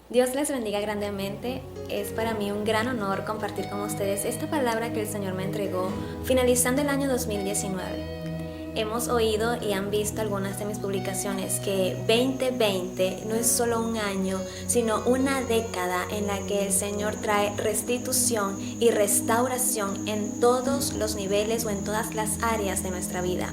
Dios les bendiga grandemente. Es para mí un gran honor compartir con ustedes esta palabra que el Señor me entregó finalizando el año 2019. Hemos oído y han visto algunas de mis publicaciones que 2020 no es solo un año, sino una década en la que el Señor trae restitución y restauración en todos los niveles o en todas las áreas de nuestra vida.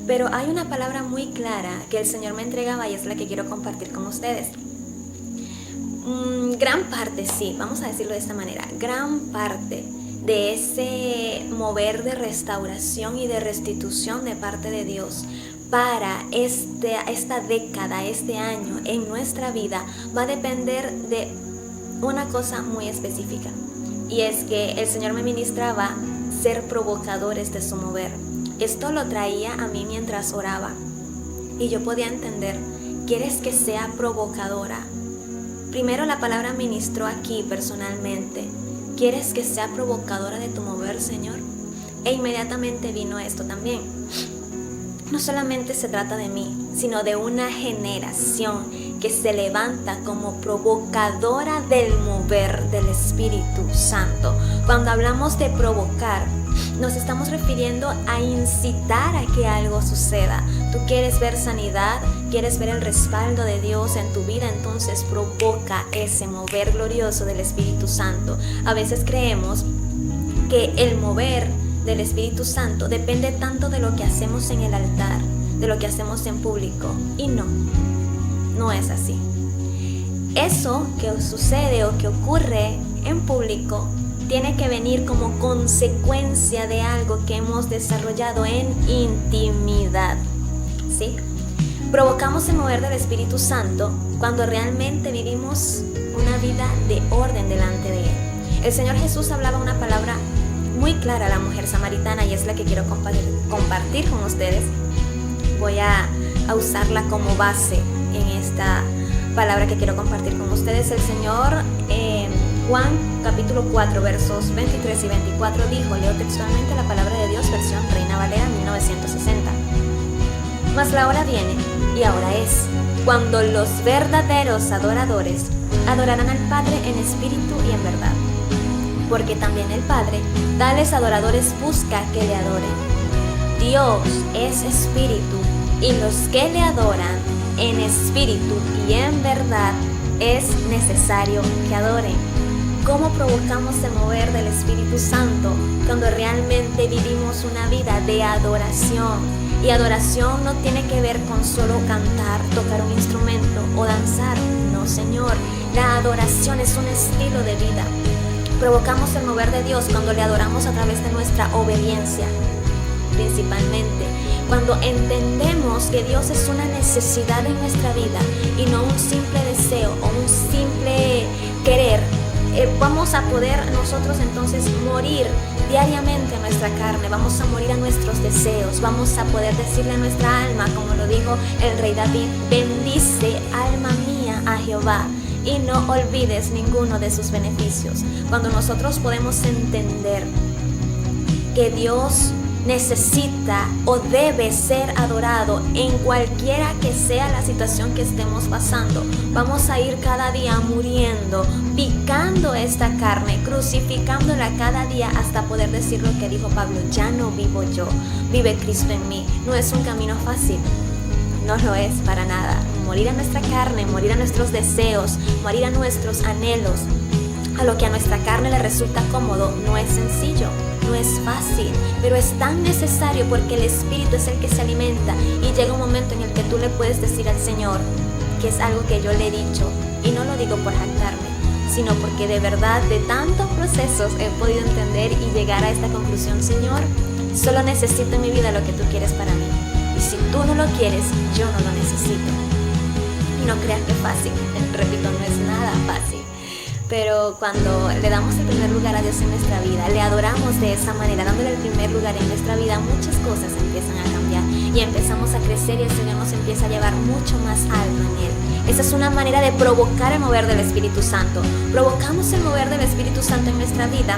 Pero hay una palabra muy clara que el Señor me entregaba y es la que quiero compartir con ustedes. Gran parte, sí, vamos a decirlo de esta manera, gran parte de ese mover de restauración y de restitución de parte de Dios para esta década, este año en nuestra vida va a depender de una cosa muy específica, y es que el Señor me ministraba ser provocadores de su mover. Esto lo traía a mí mientras oraba y yo podía entender: ¿quieres que sea provocadora? Primero la palabra ministró aquí personalmente: ¿quieres que sea provocadora de tu mover, Señor? E inmediatamente vino esto también. No solamente se trata de mí, sino de una generación que se levanta como provocadora del mover del Espíritu Santo. Cuando hablamos de provocar, nos estamos refiriendo a incitar a que algo suceda. Tú quieres ver sanidad, quieres ver el respaldo de Dios en tu vida, entonces provoca ese mover glorioso del Espíritu Santo. A veces creemos que el mover del Espíritu Santo depende tanto de lo que hacemos en el altar, de lo que hacemos en público, y no es así. Eso que sucede o que ocurre en público tiene que venir como consecuencia de algo que hemos desarrollado en intimidad, ¿sí? Provocamos el mover del Espíritu Santo cuando realmente vivimos una vida de orden delante de Él. El Señor Jesús hablaba una palabra muy clara a la mujer samaritana y es la que quiero compartir con ustedes. Voy a usarla como base en esta palabra que quiero compartir con ustedes. El Señor Juan capítulo 4 versos 23 y 24 dijo, leo textualmente la palabra de Dios, versión Reina Valera 1960. Mas la hora viene, y ahora es, cuando los verdaderos adoradores adorarán al Padre en espíritu y en verdad. Porque también el Padre, tales adoradores busca que le adoren. Dios es espíritu, y los que le adoran en espíritu y en verdad es necesario que adoren. ¿Cómo provocamos el mover del Espíritu Santo? Cuando realmente vivimos una vida de adoración. Y adoración no tiene que ver con solo cantar, tocar un instrumento o danzar. No, Señor. La adoración es un estilo de vida. Provocamos el mover de Dios cuando le adoramos a través de nuestra obediencia, principalmente. Cuando entendemos que Dios es una necesidad en nuestra vida y no un simple deseo o un simple querer, vamos a poder nosotros entonces morir diariamente a nuestra carne, vamos a morir a nuestros deseos, vamos a poder decirle a nuestra alma, como lo dijo el rey David, bendice alma mía a Jehová y no olvides ninguno de sus beneficios. Cuando nosotros podemos entender que Dios necesita o debe ser adorado en cualquiera que sea la situación que estemos pasando, vamos a ir cada día muriendo, picando esta carne, crucificándola cada día hasta poder decir lo que dijo Pablo: ya no vivo yo, vive Cristo en mí. No es un camino fácil, no lo es para nada. Morir a nuestra carne, morir a nuestros deseos, morir a nuestros anhelos, a lo que a nuestra carne le resulta cómodo, no es sencillo. No es fácil, pero es tan necesario porque el Espíritu es el que se alimenta y llega un momento en el que tú le puedes decir al Señor, que es algo que yo le he dicho, y no lo digo por jactarme, sino porque de verdad de tantos procesos he podido entender y llegar a esta conclusión: Señor, solo necesito en mi vida lo que tú quieres para mí, y si tú no lo quieres, yo no lo necesito. Y no creas que es fácil, repito, no es nada fácil. Pero cuando le damos el primer lugar a Dios en nuestra vida, le adoramos de esa manera, dándole el primer lugar en nuestra vida, muchas cosas empiezan a cambiar y empezamos a crecer y el Señor nos empieza a llevar mucho más alto en Él. Esa es una manera de provocar el mover del Espíritu Santo. Provocamos el mover del Espíritu Santo en nuestra vida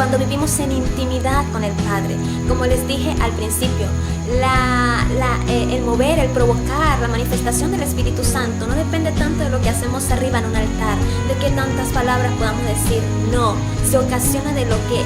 cuando vivimos en intimidad con el Padre. Como les dije al principio, el mover, el provocar, la manifestación del Espíritu Santo no depende tanto de lo que hacemos arriba en un altar, de qué tantas palabras podamos decir. No, se ocasiona de lo que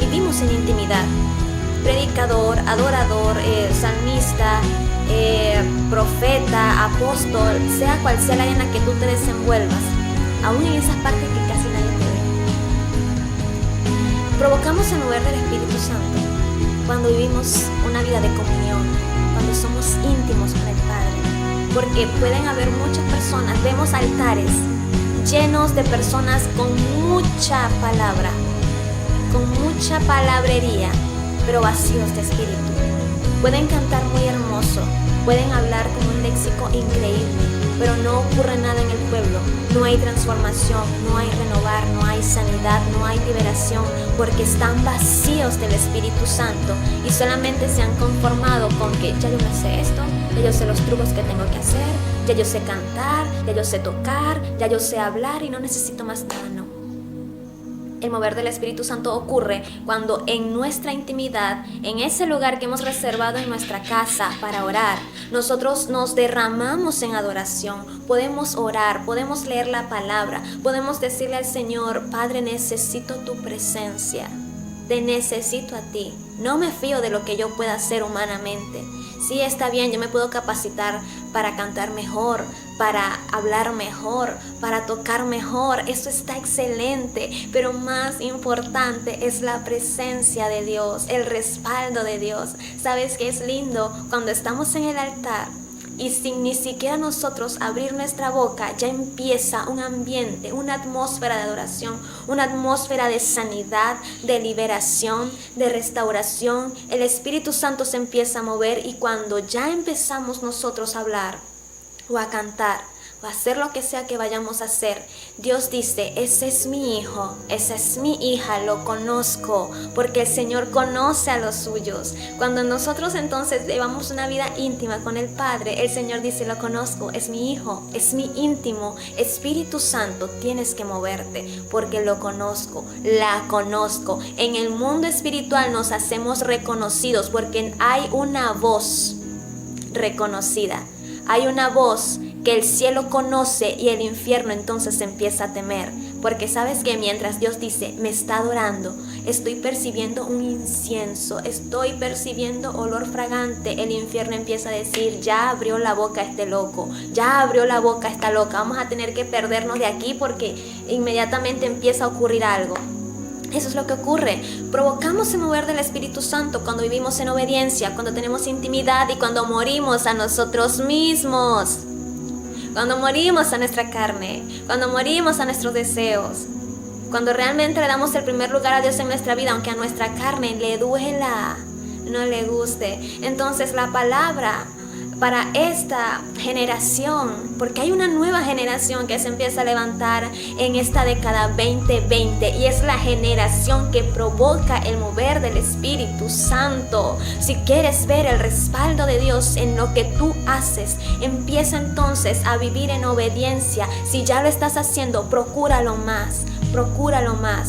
vivimos en intimidad. Predicador, adorador, salmista, profeta, apóstol, sea cual sea la área en la que tú te desenvuelvas, aún en esas partes que casi nadie te ve. Provocamos el mover del Espíritu Santo cuando vivimos una vida de comunión, cuando somos íntimos con el Padre, porque pueden haber muchas personas, vemos altares llenos de personas con mucha palabra, con mucha palabrería, pero vacíos de espíritu. Pueden cantar muy hermoso, pueden hablar con un léxico increíble, pero no ocurre nada en el pueblo. No hay transformación, no hay renovar, no hay sanidad, no hay liberación, porque están vacíos del Espíritu Santo y solamente se han conformado con que ya yo me sé esto, ya yo sé los trucos que tengo que hacer, ya yo sé cantar, ya yo sé tocar, ya yo sé hablar y no necesito más nada, no. El mover del Espíritu Santo ocurre cuando en nuestra intimidad, en ese lugar que hemos reservado en nuestra casa para orar, nosotros nos derramamos en adoración. Podemos orar, podemos leer la palabra, podemos decirle al Señor: Padre, necesito tu presencia, te necesito a ti. No me fío de lo que yo pueda hacer humanamente. Sí, está bien, yo me puedo capacitar para cantar mejor, para hablar mejor, para tocar mejor. Eso está excelente, pero más importante es la presencia de Dios, el respaldo de Dios. ¿Sabes qué es lindo? Cuando estamos en el altar y sin ni siquiera nosotros abrir nuestra boca, ya empieza un ambiente, una atmósfera de adoración, una atmósfera de sanidad, de liberación, de restauración. El Espíritu Santo se empieza a mover y cuando ya empezamos nosotros a hablar o a cantar o a hacer lo que sea que vayamos a hacer, Dios dice: ese es mi hijo, esa es mi hija, lo conozco, porque el Señor conoce a los suyos. Cuando nosotros entonces llevamos una vida íntima con el Padre, el Señor dice: lo conozco, es mi hijo, es mi íntimo. Espíritu Santo, tienes que moverte porque lo conozco, la conozco. En el mundo espiritual nos hacemos reconocidos porque hay una voz reconocida. Hay una voz que el cielo conoce y el infierno entonces empieza a temer. Porque sabes que mientras Dios dice: me está adorando, estoy percibiendo un incienso, estoy percibiendo olor fragante, el infierno empieza a decir: ya abrió la boca este loco, ya abrió la boca esta loca, vamos a tener que perdernos de aquí porque inmediatamente empieza a ocurrir algo. Eso es lo que ocurre. Provocamos el mover del Espíritu Santo cuando vivimos en obediencia, cuando tenemos intimidad y cuando morimos a nosotros mismos. Cuando morimos a nuestra carne, cuando morimos a nuestros deseos, cuando realmente le damos el primer lugar a Dios en nuestra vida, aunque a nuestra carne le duela, no le guste. Entonces la palabra para esta generación, porque hay una nueva generación que se empieza a levantar en esta década 2020 y es la generación que provoca el mover del Espíritu Santo. Si quieres ver el respaldo de Dios en lo que tú haces, empieza entonces a vivir en obediencia. Si ya lo estás haciendo, procúralo más.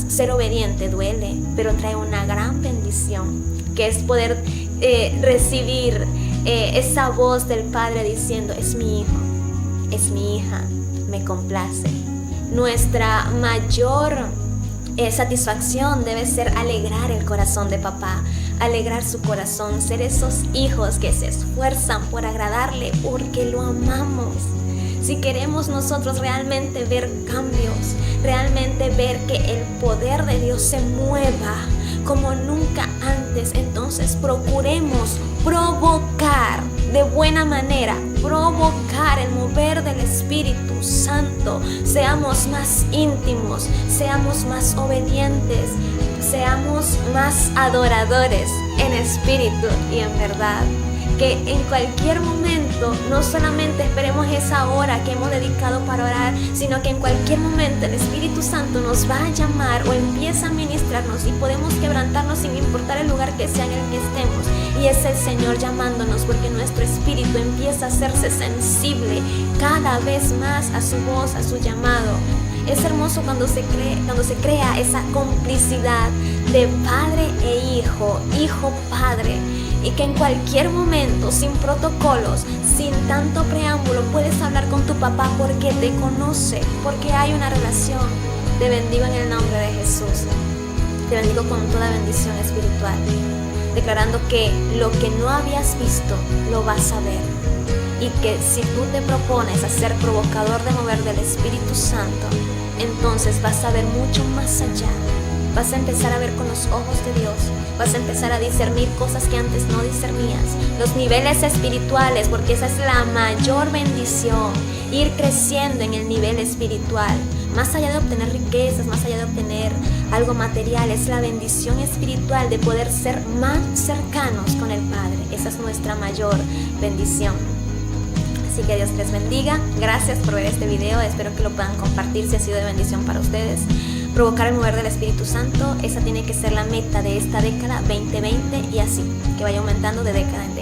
Ser obediente duele, pero trae una gran bendición, que es poder recibir esa voz del Padre diciendo: es mi hijo, es mi hija, me complace. Nuestra mayor satisfacción debe ser alegrar el corazón de papá, alegrar su corazón, ser esos hijos que se esfuerzan por agradarle porque lo amamos. Si queremos nosotros realmente ver cambios, realmente ver que el poder de Dios se mueva como nunca antes, entonces procuremos provocar de buena manera, provocar el mover del Espíritu Santo. Seamos más íntimos, seamos más obedientes, seamos más adoradores en espíritu y en verdad. Que en cualquier momento no solamente esperemos esa hora que hemos dedicado para orar, sino que en cualquier momento el Espíritu Santo nos va a llamar o empieza a ministrarnos y podemos quebrantarnos sin importar el lugar que sea en el que estemos. Y es el Señor llamándonos porque nuestro espíritu empieza a hacerse sensible cada vez más a su voz, a su llamado. Es hermoso cuando se crea esa complicidad de padre e hijo, hijo-padre, y que en cualquier momento, sin protocolos, sin tanto preámbulo, puedes hablar con tu papá porque te conoce, porque hay una relación. Te bendigo en el nombre de Jesús. Te bendigo con toda bendición espiritual, declarando que lo que no habías visto, lo vas a ver. Y que si tú te propones a ser provocador de mover del Espíritu Santo, entonces vas a ver mucho más allá. Vas a empezar a ver con los ojos de Dios. Vas a empezar a discernir cosas que antes no discernías. Los niveles espirituales, porque esa es la mayor bendición. Ir creciendo en el nivel espiritual. Más allá de obtener riquezas, más allá de obtener algo material, es la bendición espiritual de poder ser más cercanos con el Padre. Esa es nuestra mayor bendición. Así que Dios les bendiga. Gracias por ver este video. Espero que lo puedan compartir si ha sido de bendición para ustedes. Provocar el mover del Espíritu Santo, esa tiene que ser la meta de esta década 2020 y así, que vaya aumentando de década en década.